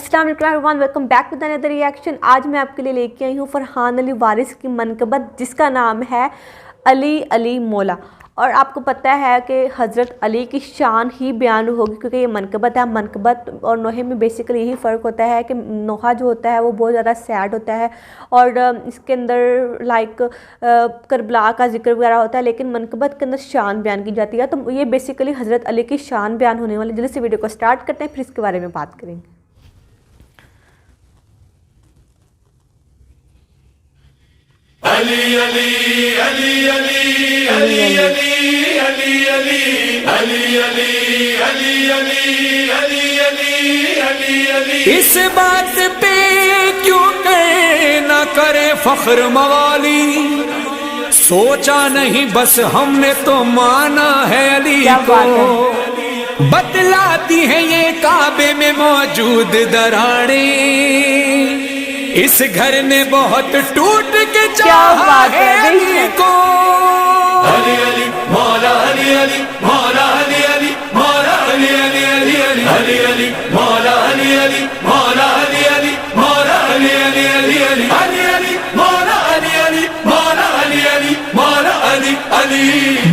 अस्सलाम वालेकुम everyone, welcome back with another reaction. आज मैं आपके लिए लेके आई हूँ फरहान अली वारिस की मनक़बत, जिसका नाम है अली अली मौला। और आपको पता है कि हज़रत अली की शान ही बयान होगी, क्योंकि ये मनक़बत है। मनक़बत और नोहे में बेसिकली यही फ़र्क होता है कि नोहा जो होता है वो बहुत ज़्यादा सैड होता है और इसके अंदर करबला का जिक्र वगैरह होता है, लेकिन मनक़बत के अंदर शान बयान की जाती है। तो ये बेसिकली हज़रत अली की शान बयान होने वाली। जल्दी से वीडियो को स्टार्ट करते हैं, फिर इसके बारे में बात करेंगे। अली अली अली अली अली अली अली अली अली अली अली अली अली अली अली अली। इस बात पे क्यों कहे ना करे फख्र मवाली, सोचा नहीं बस हमने तो माना है अली को। बतलाती है ये काबे में मौजूद दरारें, इस घर ने बहुत टूट के चाहा है अली को। अली अली मौला अली अली मौला अली अली मौला अली अली अली अली अली अली मौला अली अली मौला अली अली मौला अली अली अली अली अली अली मौला अली अली मौला अली अली मौला अली अली।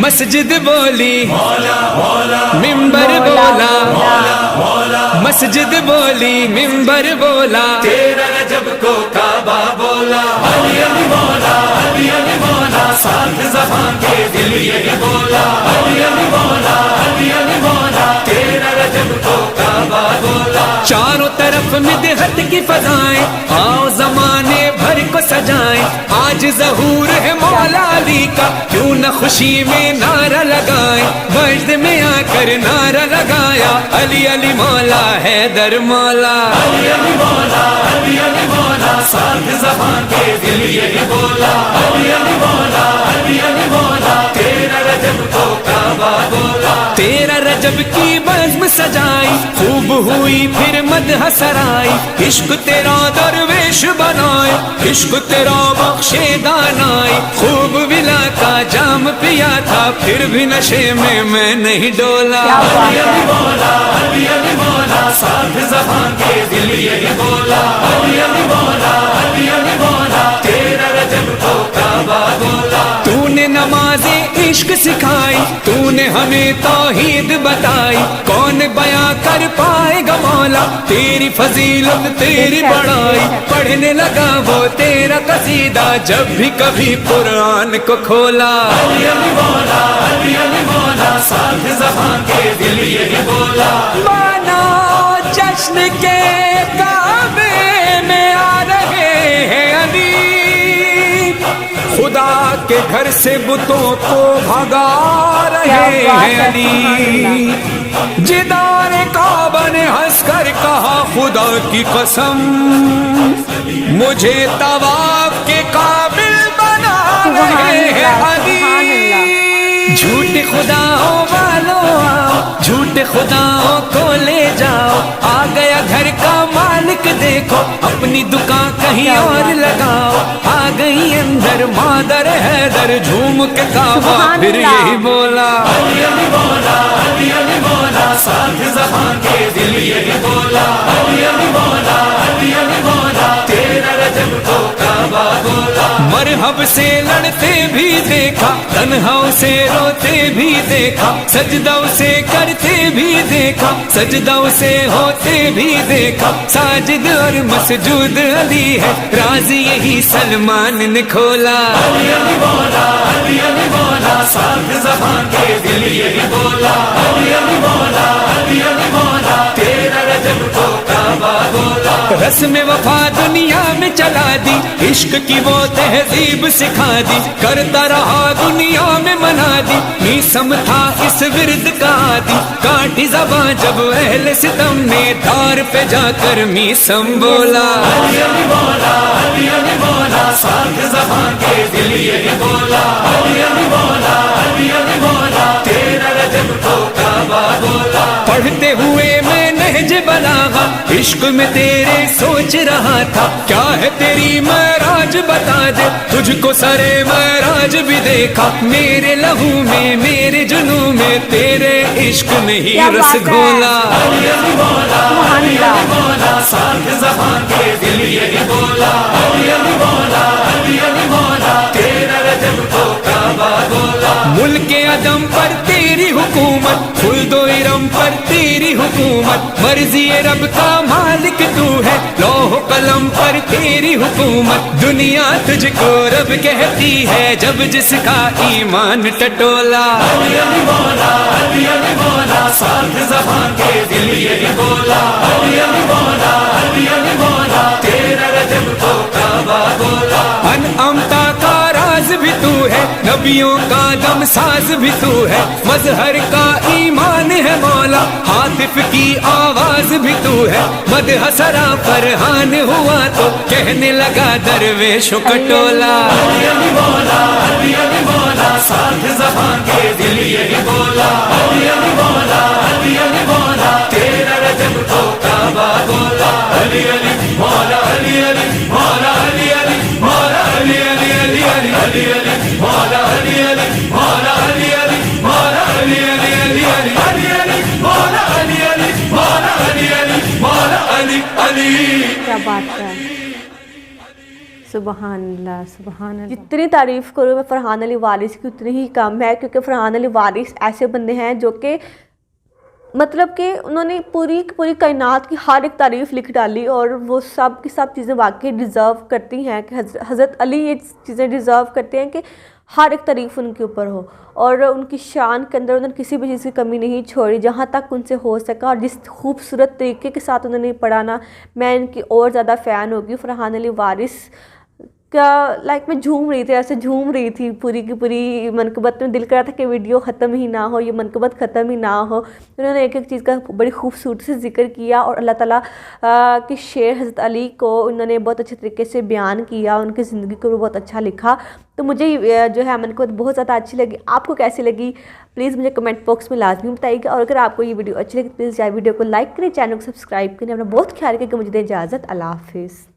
मस्जिद बोली मौला मौला, मिंबर बोला मौला मौला, मस्जिद बोली मिंबर बोला, तेरा रजब को काबा बोला। अली अली मौला अली अली मौला, साथ ज़बान के दिल यही बोला। अली अली मौला अली अली मौला, तेरा रजब को काबा बोला। चारों तरफ मिदहत की फजाएं, आओ ज़माने भर को सजाएं। आज ज़हूर है मौला अली का, क्यों न खुशी में नारा लगाएं। वजद में आकर नारा लगाया, अली अली मौला है दर मौला। अली अली मौला अली अली मौला, साथ ज़बान के दिल यही बोला। अली अली मौला अली अली मौला, तेरा रजब को काबा बोला। तेरा रजब की बज़्म सजाई, खूब हुई फिर मदह सराई। इश्क तेरा दरवेश बनाए, इश्क तेरा बख्शे दानाई। खूब विला का जाम पिया था, फिर भी नशे में मैं नहीं डोला। अली अली मौला अली अली मौला, साथ ज़बान के दिल यही बोला। अली अली मौला अली अली मौला, तेरा रजब को काबा बोला। तूने नमाज़े इश्क सिखाई, तूने हमें तौहीद बताई। कौन बयां कर पाएगा मौला तेरी फजीलत तेरी बड़ाई। पढ़ने लगा वो तेरा कसीदा, जब भी कभी कुरान को खोला। अली अली मौला अली अली मौला, साथ ज़बान के दिल यही बोला। मानो जश्न के काबे में आ रहे हैं अली, खुदा के घर से बुतों को भगा रहे हैं अली। जिदार काबा ने हंसकर कहा खुदा की कसम, मुझे तवाफ के काबिल बना रहे हैं अली। झूठे खुदाओं वालों आओ, झूठे खुदाओं को ले जाओ। आ गया घर का मालिक देखो, अपनी दुकान कहीं और लगाओ। आ गई अंदर मादर हैदर, झूम के काबा फिर यही बोला। अली अली मौला अली अली मौला, साथ ज़बान के दिल यही बोला। अली अली मौला अली अली मौला, तेरा रजब को काबा बोला। मरहब से लड़ते भी देखा, तन्हाओं से रोते भी देखा। सजदाओं से करते भी देखा, सजदाओं से होते भी देखा। साजिद और मसजूद अली है, राज यही सलमान ने खोला। अली अली मौला अली अली मौला, साथ ज़बान के दिल यही बोला। अली अली मौला अली अली मौला, तेरा रजब को काबा बोला। रस्म वफा दुनिया में चला दी, इश्क की वो तहजीब सिखा दी। करता रहा दुनिया में मना दी, मीसम था इस विरद का आदि। काटी ज़बां जब अहले सितम ने, दार पे जाकर मीसम बोला। अली अली मौला अली अली मौला, साथ ज़बान के दिल यही बोला। अली अली मौला अली अली मौला, तेरा रजब को काबा बोला। पढ़ते हुए मैंने نہج بلاغا عشق میں تیرے سوچ رہا تھا کیا ہے تیری معراج بتا دے تجھ کو سرے معراج بھی دیکھا میرے لہو میں میرے جنوں میں تیرے عشق میں ہی رس گھولا سبحان اللہ ساتھ زبان کے دل یہی بولا علی علی مولا علی علی مولا تیرا رجب کو کعبہ بولا ملک عدم پر تیری حکومت خلد و ارم پر تیری حکومت مرضی رب کا مالک تو ہے لوح و قلم پر تیری حکومت دنیا تجھ کو رب کہتی ہے جب جس کا ایمان ٹٹولا علی علی مولا علی علی مولا ساتھ زبان کے دل یہی بولا علی علی مولا علی علی مولا تیرا رجب کو کعبہ بولا انعمتا کا راز بھی تو ہے نبیوں کا دم ساز بھی تو ہے مظہر کا ایمان ہے مولا ہاتف کی آواز بھی تو ہے مدح سرا فرحان ہوا تو کہنے لگا درویش کٹولا علی علی مولا علی علی مولا ساتھ زبان کے دل یہی بولا علی علی مولا علی علی مولا تیرا رجب کو کعبہ بولا علی علی مولا علی علی مولا علی علی مولا علی علی علی علی علی علی مولا علی علی مولا علی علی مولا علی علی علی علی علی علی مولا علی علی مولا علی علی مولا علی علی کیا بات ہے سبحان اللہ سبحان اللہ جتنی تعریف کروں میں فرحان علی وارث کی اتنی ہی کم ہے کیونکہ فرحان علی وارث ایسے بندے ہیں جو کہ مطلب کہ انہوں نے پوری کائنات کی ہر ایک تعریف لکھ ڈالی اور وہ سب کی سب چیزیں واقعی ڈیزرو کرتی ہیں کہ حضرت علی یہ چیزیں ڈیزرو کرتے ہیں کہ ہر ایک تعریف ان کے اوپر ہو اور ان کی شان کے اندر انہوں نے کسی بھی چیز کی کمی نہیں چھوڑی جہاں تک ان سے ہو سکا اور جس خوبصورت طریقے کے ساتھ انہوں نے پڑھانا میں ان کی اور زیادہ فین ہوگی فرحان علی وارث کا میں جھوم رہی تھی ایسے جھوم رہی تھی پوری کی پوری منقبت میں دل کر رہا تھا کہ ویڈیو ختم ہی نہ ہو یہ منقبت ختم ہی نہ ہو انہوں نے ایک ایک چیز کا بڑی خوبصورتی سے ذکر کیا اور اللہ تعالیٰ کے شعر حضرت علی کو انہوں نے بہت اچھے طریقے سے بیان کیا ان کی زندگی کو بھی بہت اچھا لکھا تو مجھے جو ہے منقبت بہت زیادہ اچھی لگی آپ کو کیسی لگی پلیز مجھے کمنٹ باکس میں لازمی بتائیے گا اور اگر آپ کو یہ ویڈیو اچھی لگی پلیز جائے ویڈیو کو لائک کریں چینل کو سبسکرائب کریں اپنا بہت خیال رکھیں کہ مجھے دیں اجازت اللہ حافظ